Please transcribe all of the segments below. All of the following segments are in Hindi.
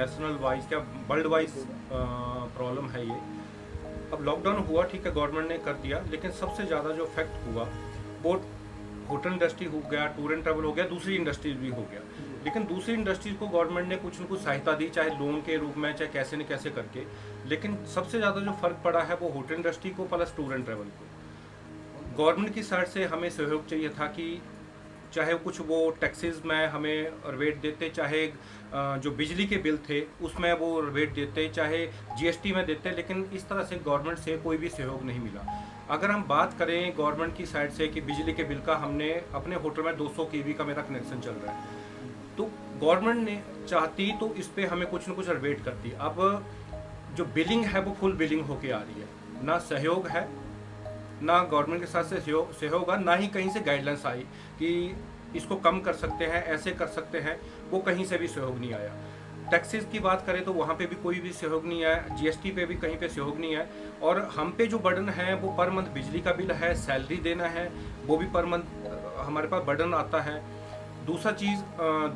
नेशनल वाइज क्या वर्ल्ड वाइज प्रॉब्लम है ये। अब लॉकडाउन हुआ, ठीक है, गवर्नमेंट ने कर दिया, लेकिन सबसे ज़्यादा जो इफेक्ट हुआ वो होटल इंडस्ट्री हो गया, टूर एंड ट्रैवल हो गया, दूसरी इंडस्ट्रीज भी हो गया। लेकिन दूसरी इंडस्ट्रीज को गवर्नमेंट ने कुछ न कुछ सहायता दी, चाहे लोन के रूप में, चाहे कैसे न कैसे करके। लेकिन सबसे ज़्यादा जो फर्क पड़ा है वो होटल इंडस्ट्री को प्लस टूर एंड ट्रैवल को। गवर्नमेंट की साइड से हमें सहयोग चाहिए था कि चाहे कुछ वो टैक्सेस में हमें रिबेट देते, चाहे जो बिजली के बिल थे उसमें वो रिबेट देते, चाहे जीएसटी में देते, लेकिन इस तरह से गवर्नमेंट से कोई भी सहयोग नहीं मिला। अगर हम बात करें गवर्नमेंट की साइड से कि बिजली के बिल का, हमने अपने होटल में 200 केवी का मेरा कनेक्शन चल रहा है, तो गवर्नमेंट ने चाहती तो इस पर हमें कुछ न कुछ रिबेट करती। अब जो बिलिंग है वो फुल बिलिंग होके आ रही है, ना सहयोग है, ना गवर्नमेंट के साथ से सहयोग है, ना ही कहीं से गाइडलाइंस आई कि इसको कम कर सकते हैं, ऐसे कर सकते हैं, वो कहीं से भी सहयोग नहीं आया। टैक्सेस की बात करें तो वहाँ पे भी कोई भी सहयोग नहीं आया, जीएसटी पे भी कहीं पे सहयोग नहीं है। और हम पे जो बर्डन है वो पर मंथ बिजली का बिल है, सैलरी देना है, वो भी पर मंथ हमारे पास बर्डन आता है। दूसरा चीज़,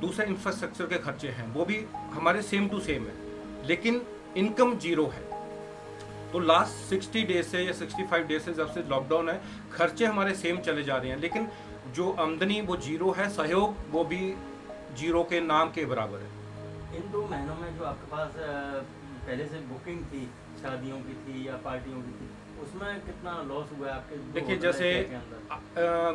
दूसरे इंफ्रास्ट्रक्चर के खर्चे हैं, वो भी हमारे सेम टू सेम है, लेकिन इनकम जीरो है। तो लास्ट 60 डेज से या 65 डेज से जब से लॉकडाउन है, खर्चे हमारे सेम चले जा रहे हैं, लेकिन जो आमदनी वो जीरो है, सहयोग वो भी जीरो के नाम के बराबर है। इन 2 महीनों में जो आपके पास पहले से बुकिंग थी, शादियों की थी या पार्टियों की थी, उसमें कितना लॉस हुआ है आपके? देखिए, जैसे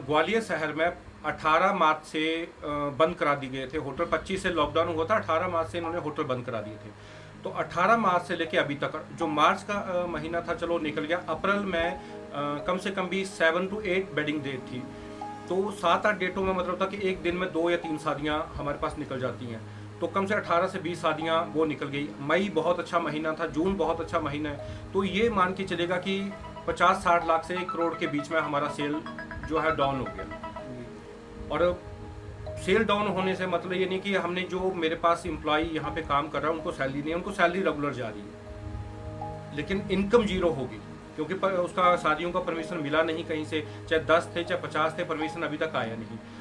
ग्वालियर शहर में 18 मार्च से बंद करा दिए गए थे होटल। 25 से लॉकडाउन हुआ था, 18 मार्च से इन्होंने होटल बंद करा दिए थे। तो 18 मार्च से लेके अभी तक जो मार्च का महीना था, चलो निकल गया। अप्रैल में कम से कम भी 7 to 8 वेडिंग डेट थी, तो 7-8 डेटों में मतलब था कि एक दिन में 2 या 3 शादियाँ हमारे पास निकल जाती हैं। तो कम से 18 से 20 शादियाँ वो निकल गई। मई बहुत अच्छा महीना था, जून बहुत अच्छा महीना है, तो ये मान के चलेगा कि 50-60 लाख से 1 करोड़ के बीच में हमारा सेल जो है डाउन हो गया। और सेल डाउन होने से मतलब ये नहीं कि हमने जो मेरे पास एम्प्लॉई यहाँ पे काम कर रहा है उनको सैलरी नहीं है, उनको सैलरी रेगुलर जा रही है, लेकिन इनकम जीरो होगी, क्योंकि उसका शादियों का परमिशन मिला नहीं कहीं से, चाहे 10 थे चाहे 50 थे, परमिशन अभी तक आया नहीं।